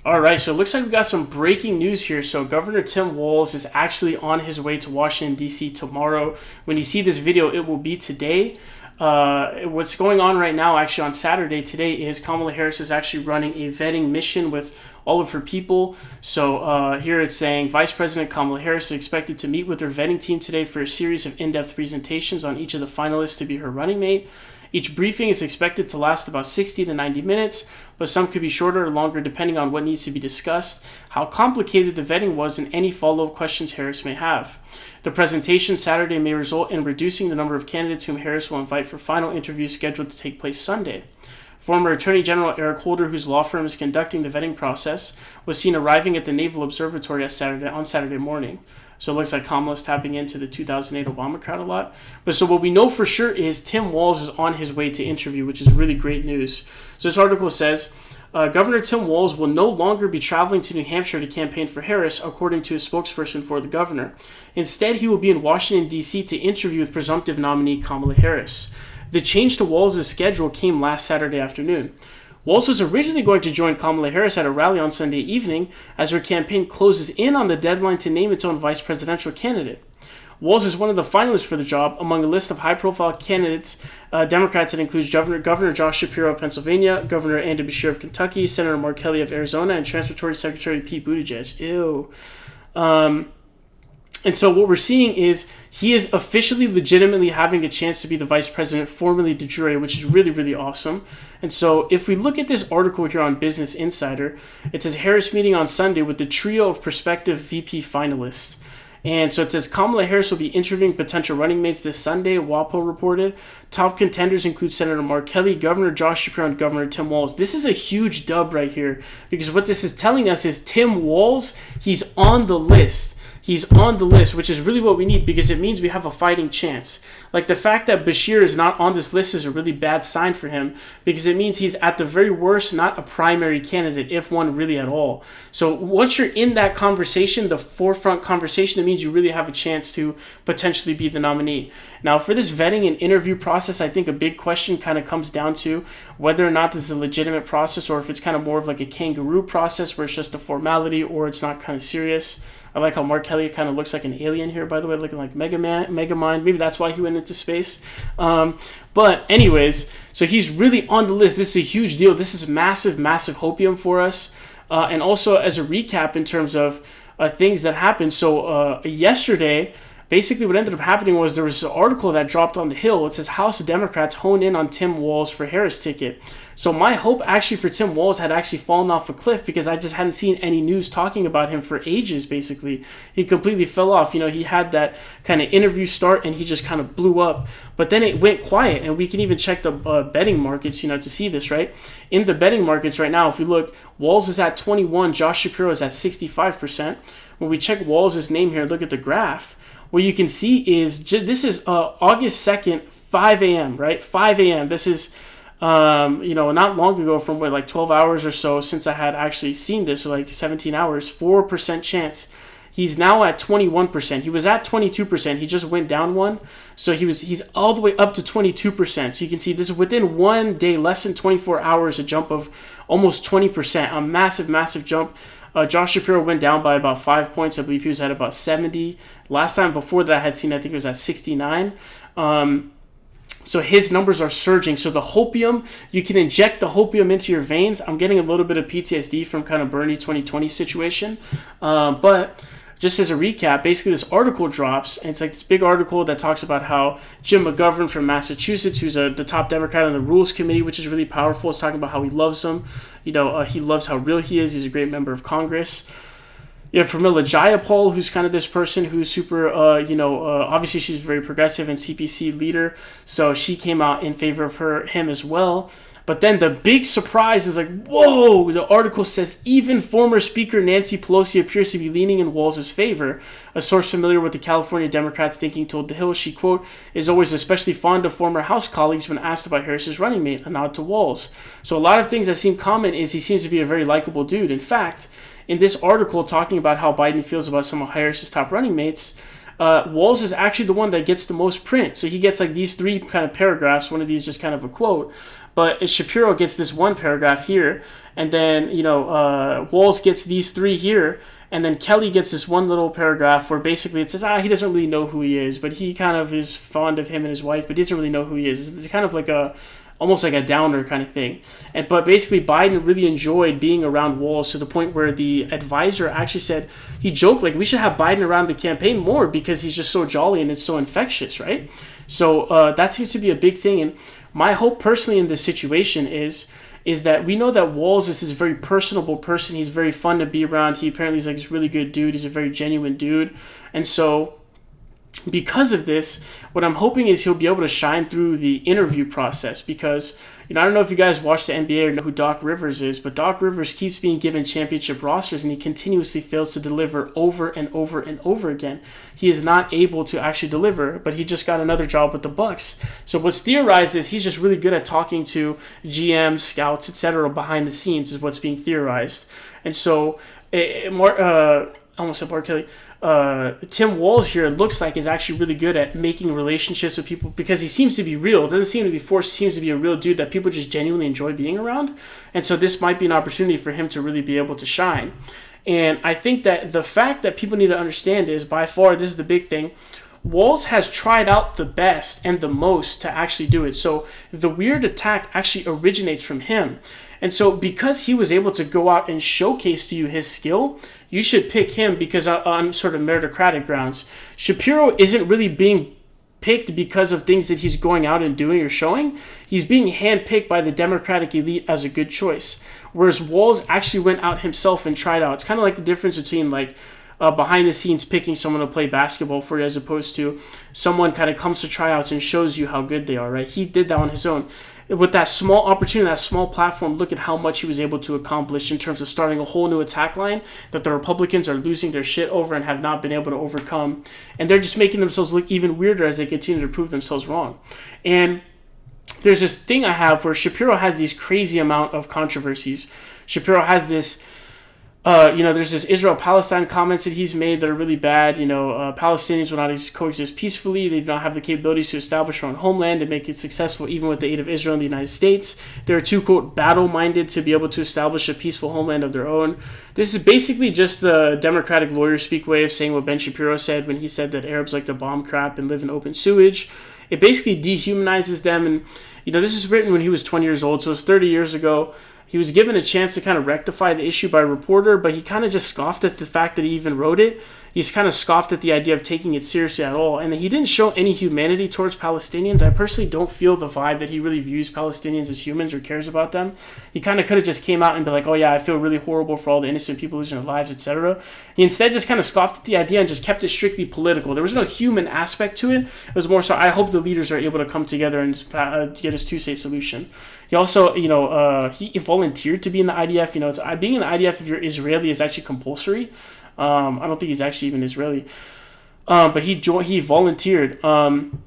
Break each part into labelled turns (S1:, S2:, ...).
S1: All right, so it looks like we got some breaking news here. So Governor Tim Walz is actually on his way to Washington, D.C. tomorrow. When you see this video, it will be today. What's going on right now, actually on Saturday today, is Kamala Harris is actually running a vetting mission with all of her people. So here it's saying Vice President Kamala Harris is expected to meet with her vetting team today for a series of in-depth presentations on each of the finalists to be her running mate. Each briefing is expected to last about 60 to 90 minutes, but some could be shorter or longer depending on what needs to be discussed, how complicated the vetting was, and any follow-up questions Harris may have. The presentation Saturday may result in reducing the number of candidates whom Harris will invite for final interviews scheduled to take place Sunday. Former Attorney General Eric Holder, whose law firm is conducting the vetting process, was seen arriving at the Naval Observatory on Saturday morning. So it looks like Kamala's tapping into the 2008 Obama crowd a lot. But so what we know for sure is Tim Walz is on his way to interview, which is really great news. So this article says, Governor Tim Walz will no longer be traveling to New Hampshire to campaign for Harris, according to a spokesperson for the governor. Instead, he will be in Washington, D.C. to interview with presumptive nominee Kamala Harris. The change to Walz's schedule came last Saturday afternoon. Walz was originally going to join Kamala Harris at a rally on Sunday evening as her campaign closes in on the deadline to name its own vice presidential candidate. Walz is one of the finalists for the job among a list of high-profile candidates, Democrats that includes Governor Josh Shapiro of Pennsylvania, Governor Beshear of Kentucky, Senator Mark Kelly of Arizona, and Transportation Secretary Pete Buttigieg. Ew. And so what we're seeing is he is officially legitimately having a chance to be the vice president, formally de jure, which is really, really awesome. And so if we look at this article here on Business Insider, it says Harris meeting on Sunday with the trio of prospective VP finalists. And so it says Kamala Harris will be interviewing potential running mates this Sunday, WAPO reported. Top contenders include Senator Mark Kelly, Governor Josh Shapiro, and Governor Tim Walz. This is a huge dub right here because what this is telling us is Tim Walz, he's on the list. He's on the list, which is really what we need because it means we have a fighting chance. Like the fact that Beshear is not on this list is a really bad sign for him because it means he's at the very worst not a primary candidate, if one really at all. So once you're in that conversation, the forefront conversation, it means you really have a chance to potentially be the nominee. Now for this vetting and interview process, I think a big question kind of comes down to whether or not this is a legitimate process or if it's kind of more of like a kangaroo process where it's just a formality or it's not kind of serious. I like how Mark Kelly kind of looks like an alien here, by the way, looking like Megamind. Maybe that's why he went into space. But anyways, so he's really on the list. This is a huge deal. This is massive, massive hopium for us. And also as a recap in terms of things that happened. So yesterday, basically what ended up happening was there was an article that dropped on the Hill. It says House Democrats hone in on Tim Walz for Harris ticket. So my hope actually for Tim Walz had actually fallen off a cliff because I just hadn't seen any news talking about him for ages, basically. He completely fell off. You know, he had that kind of interview start and he just kind of blew up. But then it went quiet, and we can even check the betting markets, you know, to see this, right? In the betting markets right now, if we look, Walz is at 21, Josh Shapiro is at 65%. When we check Walz's name here, look at the graph. What you can see is, this is August 2nd, 5 a.m., right? 5 a.m. This is, not long ago from like 12 hours or so since I had actually seen this, or like 17 hours, 4% chance. He's now at 21%. He was at 22%. He just went down one. So he's all the way up to 22%. So you can see this is within 1 day, less than 24 hours, a jump of almost 20%, a massive, massive jump. Josh Shapiro went down by about 5 points. I believe he was at about 70. Last time before that I had seen, I think it was at 69. So his numbers are surging. So the hopium, you can inject the hopium into your veins. I'm getting a little bit of PTSD from kind of Bernie 2020 situation. But just as a recap, basically this article drops, and it's like this big article that talks about how Jim McGovern from Massachusetts, who's the top Democrat on the Rules Committee, which is really powerful, is talking about how he loves him. You know, he loves how real he is. He's a great member of Congress. You have Pramila Jayapal, who's kind of this person who's super, obviously she's very progressive and CPC leader, so she came out in favor of him as well. But then the big surprise is like, whoa, the article says even former Speaker Nancy Pelosi appears to be leaning in Walz's favor. A source familiar with the California Democrats' thinking told The Hill she, quote, is always especially fond of former House colleagues when asked about Harris's running mate, a nod to Walz. So a lot of things that seem common is he seems to be a very likable dude. In fact, in this article talking about how Biden feels about some of Harris's top running mates, Walz is actually the one that gets the most print. So he gets like these three kind of paragraphs, one of these just kind of a quote. but Shapiro gets this one paragraph here, and then Walz gets these 3 here, and then Kelly gets this one little paragraph where basically it says he doesn't really know who he is, but he kind of is fond of him and his wife, but he doesn't really know who he is. It's kind of like almost like a downer kind of thing. But basically Biden really enjoyed being around Walz to the point where the advisor actually said, he joked like, we should have Biden around the campaign more because he's just so jolly and it's so infectious, right? So that seems to be a big thing. And my hope personally in this situation is that we know that Walz is this very personable person. He's very fun to be around. He apparently is like this really good dude. He's a very genuine dude. And so because of this, what I'm hoping is he'll be able to shine through the interview process because, I don't know if you guys watch the NBA or know who Doc Rivers is, but Doc Rivers keeps being given championship rosters and he continuously fails to deliver over and over and over again. He is not able to actually deliver, but he just got another job with the Bucks. So what's theorized is he's just really good at talking to GMs, scouts, etc. behind the scenes is what's being theorized. And so, I almost said Mark Kelly. Tim Walz here looks like is actually really good at making relationships with people because he seems to be real. It doesn't seem to be forced. He seems to be a real dude that people just genuinely enjoy being around. And so this might be an opportunity for him to really be able to shine. And I think that the fact that people need to understand is by far, this is the big thing, Walz has tried out the best and the most to actually do it. So the weird attack actually originates from him. And so because he was able to go out and showcase to you his skill, you should pick him because on sort of meritocratic grounds. Shapiro isn't really being picked because of things that he's going out and doing or showing. He's being handpicked by the Democratic elite as a good choice. Whereas Walz actually went out himself and tried out. It's kind of like the difference between behind the scenes picking someone to play basketball for you as opposed to someone kind of comes to tryouts and shows you how good they are, right? He did that on his own. With that small opportunity, that small platform, look at how much he was able to accomplish in terms of starting a whole new attack line that the Republicans are losing their shit over and have not been able to overcome. And they're just making themselves look even weirder as they continue to prove themselves wrong. And there's this thing I have where Shapiro has these crazy amount of controversies. Shapiro has this there's this Israel-Palestine comments that he's made that are really bad. Palestinians will not coexist peacefully. They do not have the capabilities to establish their own homeland and make it successful even with the aid of Israel and the United States. They're too, quote, battle-minded to be able to establish a peaceful homeland of their own. This is basically just the Democratic lawyer speak way of saying what Ben Shapiro said when he said that Arabs like to bomb crap and live in open sewage. It basically dehumanizes them. And, this is written when he was 20 years old, so it was 30 years ago. He was given a chance to kind of rectify the issue by a reporter, but he kind of just scoffed at the fact that he even wrote it. He's kind of scoffed at the idea of taking it seriously at all. And he didn't show any humanity towards Palestinians. I personally don't feel the vibe that he really views Palestinians as humans or cares about them. He kind of could have just came out and been like, oh yeah, I feel really horrible for all the innocent people losing their lives, etc. He instead just kind of scoffed at the idea and just kept it strictly political. There was no human aspect to it. It was more so, I hope the leaders are able to come together and get a two-state solution. He also, he volunteered to be in the IDF. Being in the IDF if you're Israeli is actually compulsory. I don't think he's actually even Israeli. But he volunteered. And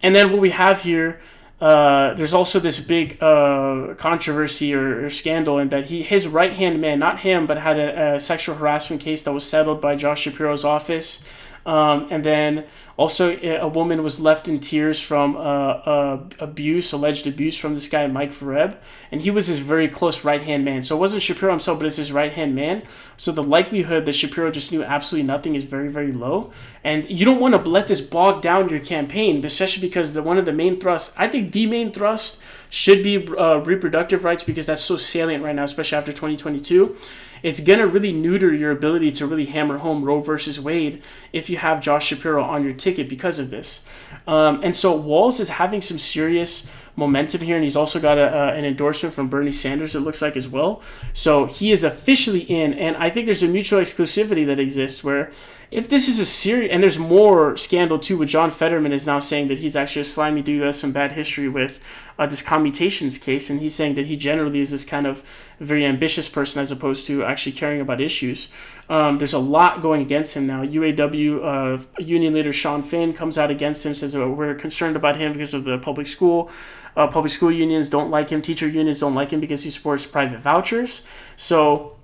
S1: then what we have here, there's also this big controversy or scandal in that his right-hand man, not him, but had a sexual harassment case that was settled by Josh Shapiro's office. And then also a woman was left in tears from alleged abuse from this guy, Mike Vereb. And he was his very close right-hand man. So it wasn't Shapiro himself, but it's his right-hand man. So the likelihood that Shapiro just knew absolutely nothing is very, very low. And you don't want to let this bog down your campaign, especially because one of the main thrusts, I think the main thrust should be reproductive rights because that's so salient right now, especially after 2022. It's going to really neuter your ability to really hammer home Roe versus Wade if you have Josh Shapiro on your ticket because of this. And so Walz is having some serious momentum here, and he's also got an endorsement from Bernie Sanders, it looks like, as well. So he is officially in, and I think there's a mutual exclusivity that exists where if this is a serious, and there's more scandal too, with John Fetterman is now saying that he's actually a slimy dude who has some bad history with this commutations case, and he's saying that he generally is this kind of very ambitious person as opposed to actually caring about issues. There's a lot going against him now. UAW union leader Sean Finn comes out against him, says we're concerned about him because of the public school. Public school unions don't like him. Teacher unions don't like him because he supports private vouchers. So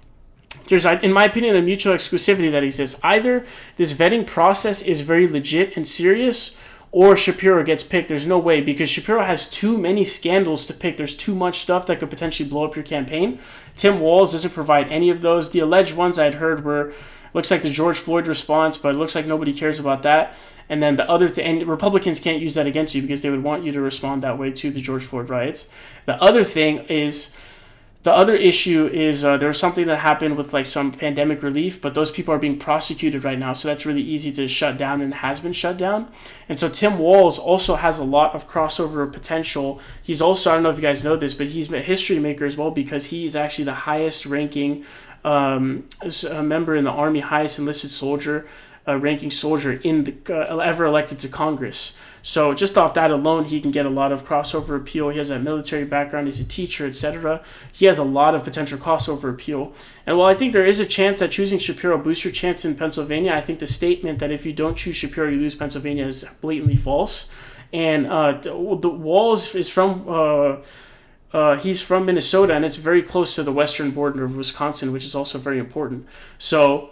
S1: there's, in my opinion, a mutual exclusivity that exists. Either this vetting process is very legit and serious, or Shapiro gets picked. There's no way, because Shapiro has too many scandals to pick. There's too much stuff that could potentially blow up your campaign. Tim Walz doesn't provide any of those. The alleged ones I'd heard were, looks like the George Floyd response, but it looks like nobody cares about that. And then the other thing, and Republicans can't use that against you because they would want you to respond that way to the George Floyd riots. The other thing is, the other issue is there was something that happened with like some pandemic relief, but those people are being prosecuted right now, so that's really easy to shut down and has been shut down. And so Tim Walz also has a lot of crossover potential. He's also, I don't know if you guys know this, but he's a history maker as well, because he is actually the highest ranking member in the Army, highest enlisted soldier, ranking soldier in the ever elected to Congress. So just off that alone, he can get a lot of crossover appeal. He has that military background. He's a teacher, etc. He has a lot of potential crossover appeal. And while I think there is a chance that choosing Shapiro boosts your chance in Pennsylvania, I think the statement that if you don't choose Shapiro, you lose Pennsylvania is blatantly false. And the Walz is from he's from Minnesota, and it's very close to the western border of Wisconsin, which is also very important. So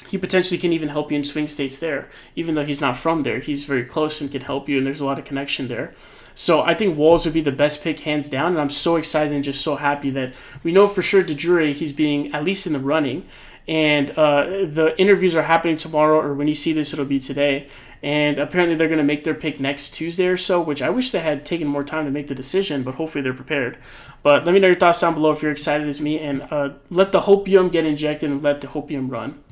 S1: he potentially can even help you in swing states there. Even though he's not from there, he's very close and can help you, and there's a lot of connection there. So I think Walz would be the best pick, hands down, and I'm so excited and just so happy that we know for sure DeJure, he's being at least in the running. And the interviews are happening tomorrow, or when you see this, it'll be today. And apparently they're going to make their pick next Tuesday or so, which I wish they had taken more time to make the decision, but hopefully they're prepared. But let me know your thoughts down below if you're excited as me, and let the hopium get injected and let the hopium run.